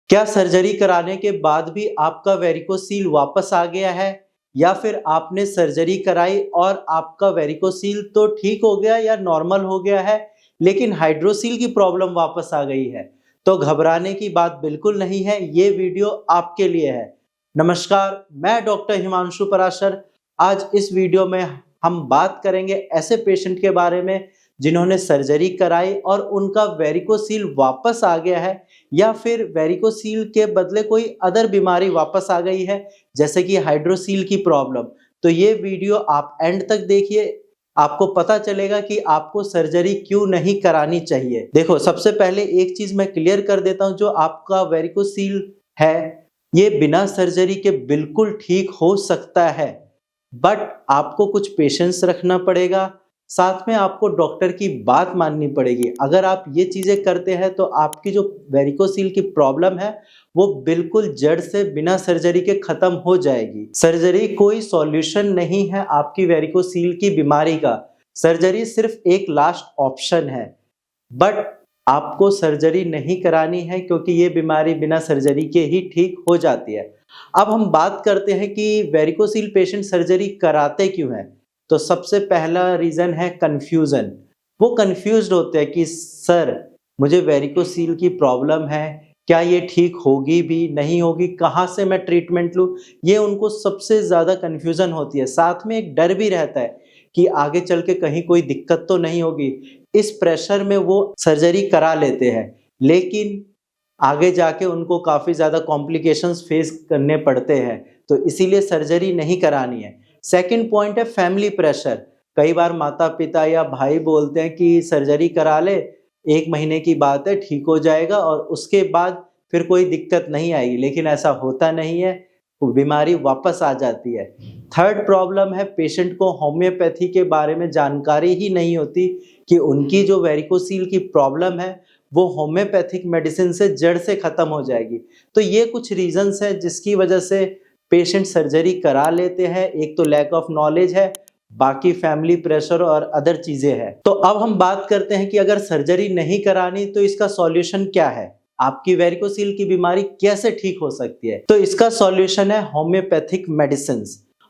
क्या सर्जरी कराने के बाद भी आपका वेरिकोसील वापस आ गया है, या फिर आपने सर्जरी कराई और आपका वेरिकोसील तो ठीक हो गया या नॉर्मल हो गया है, लेकिन हाइड्रोसील की प्रॉब्लम वापस आ गई है? तो घबराने की बात बिल्कुल नहीं है, ये वीडियो आपके लिए है। नमस्कार, मैं डॉक्टर हिमांशु पराशर। आज इस वीडियो में हम बात करेंगे ऐसे पेशेंट के बारे में जिन्होंने सर्जरी कराई और उनका वेरिकोसील वापस आ गया है, या फिर वेरिकोसील के बदले कोई अदर बीमारी वापस आ गई है, जैसे कि हाइड्रोसील की प्रॉब्लम। तो ये वीडियो आप एंड तक देखिए, आपको पता चलेगा कि आपको सर्जरी क्यों नहीं करानी चाहिए। देखो, सबसे पहले एक चीज मैं क्लियर कर देता हूं, जो आपका वेरिकोसील है ये बिना सर्जरी के बिल्कुल ठीक हो सकता है, बट आपको कुछ पेशेंस रखना पड़ेगा, साथ में आपको डॉक्टर की बात माननी पड़ेगी। अगर आप ये चीजें करते हैं तो आपकी जो वेरिकोसील की प्रॉब्लम है वो बिल्कुल जड़ से बिना सर्जरी के खत्म हो जाएगी। सर्जरी कोई सॉल्यूशन नहीं है आपकी वेरिकोसील की बीमारी का। सर्जरी सिर्फ एक लास्ट ऑप्शन है, बट आपको सर्जरी नहीं करानी है क्योंकि ये बीमारी बिना सर्जरी के ही ठीक हो जाती है। अब हम बात करते हैं कि वेरिकोसील पेशेंट सर्जरी कराते क्यों हैं। तो सबसे पहला रीजन है कंफ्यूजन। वो कंफ्यूज्ड होते हैं कि सर, मुझे वेरिकोसील की प्रॉब्लम है, क्या ये ठीक होगी भी नहीं होगी, कहाँ से मैं ट्रीटमेंट लूँ, ये उनको सबसे ज़्यादा कंफ्यूजन होती है। साथ में एक डर भी रहता है कि आगे चल के कहीं कोई दिक्कत तो नहीं होगी। इस प्रेशर में वो सर्जरी करा लेते हैं, लेकिन आगे जाके उनको काफ़ी ज़्यादा कॉम्प्लिकेशंस फेस करने पड़ते हैं, तो इसीलिए सर्जरी नहीं करानी है। सेकंड पॉइंट है फैमिली प्रेशर। कई बार माता पिता या भाई बोलते हैं कि सर्जरी करा ले, 1 महीने की बात है, ठीक हो जाएगा और उसके बाद फिर कोई दिक्कत नहीं आएगी, लेकिन ऐसा होता नहीं है, वो बीमारी वापस आ जाती है। थर्ड प्रॉब्लम है पेशेंट को होम्योपैथी के बारे में जानकारी ही नहीं होती कि उनकी जो वेरिकोसील की प्रॉब्लम है वो होम्योपैथिक मेडिसिन से जड़ से खत्म हो जाएगी। तो ये कुछ रीजंस हैं जिसकी वजह से पेशेंट सर्जरी करा लेते हैं। एक तो लैक ऑफ नॉलेज है, बाकी फैमिली प्रेशर और अदर चीजें हैं। तो अब हम बात करते हैं कि अगर सर्जरी नहीं करानी तो इसका सॉल्यूशन क्या है, आपकी वेरिकोसील की बीमारी कैसे ठीक हो सकती है। तो इसका सॉल्यूशन है होम्योपैथिक मेडिसिन।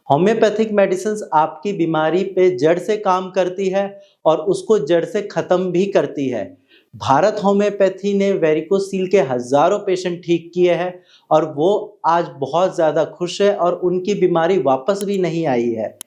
होम्योपैथिक मेडिसिन आपकी बीमारी पे जड़ से काम करती है और उसको जड़ से खत्म भी करती है। भारत होम्योपैथी ने वेरिकोसील के हजारों पेशेंट ठीक किए हैं और वो आज बहुत ज़्यादा खुश है और उनकी बीमारी वापस भी नहीं आई है।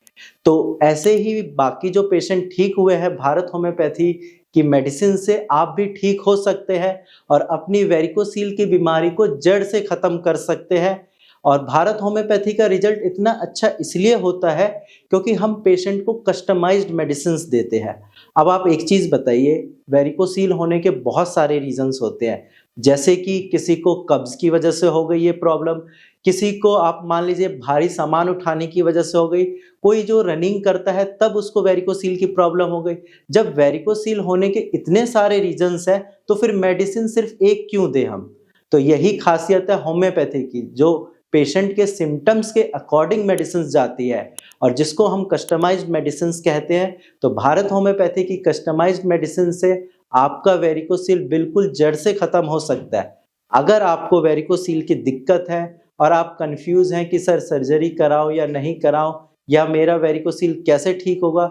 तो ऐसे ही बाकी जो पेशेंट ठीक हुए हैं भारत होम्योपैथी की मेडिसिन से, आप भी ठीक हो सकते हैं और अपनी वेरिकोसील की बीमारी को जड़ से ख़त्म कर सकते हैं। और भारत होम्योपैथी का रिजल्ट इतना अच्छा इसलिए होता है क्योंकि हम पेशेंट को कस्टमाइज्ड मेडिसिन देते हैं। अब आप एक चीज़ बताइए, वेरिकोसील होने के बहुत सारे रीजंस होते हैं, जैसे कि किसी को कब्ज की वजह से हो गई ये प्रॉब्लम, किसी को आप मान लीजिए भारी सामान उठाने की वजह से हो गई, कोई जो रनिंग करता है तब उसको वेरिकोसील की प्रॉब्लम हो गई। जब वेरिकोसील होने के इतने सारे रीजंस हैं तो फिर मेडिसिन सिर्फ एक क्यों दें हम। तो यही खासियत है होम्योपैथी की, जो पेशेंट के सिम्टम्स के अकॉर्डिंग मेडिसिन जाती है और जिसको हम कस्टमाइज्ड मेडिसिन कहते हैं। तो भारत होम्योपैथी की कस्टमाइज्ड मेडिसिन से आपका वेरिकोसील बिल्कुल जड़ से खत्म हो सकता है। अगर आपको वेरिकोसील की दिक्कत है और आप कंफ्यूज हैं कि सर सर्जरी कराओ या नहीं कराओ, या मेरा वेरिकोसील कैसे ठीक होगा,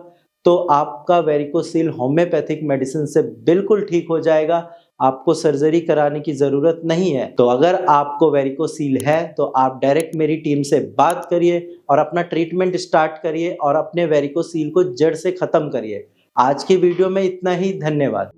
तो आपका वेरिकोसील होम्योपैथिक मेडिसिन से बिल्कुल ठीक हो जाएगा। आपको सर्जरी कराने की ज़रूरत नहीं है। तो अगर आपको वेरिकोसील है तो आप डायरेक्ट मेरी टीम से बात करिए और अपना ट्रीटमेंट स्टार्ट करिए और अपने वेरिकोसील को जड़ से ख़त्म करिए। आज की वीडियो में इतना ही, धन्यवाद।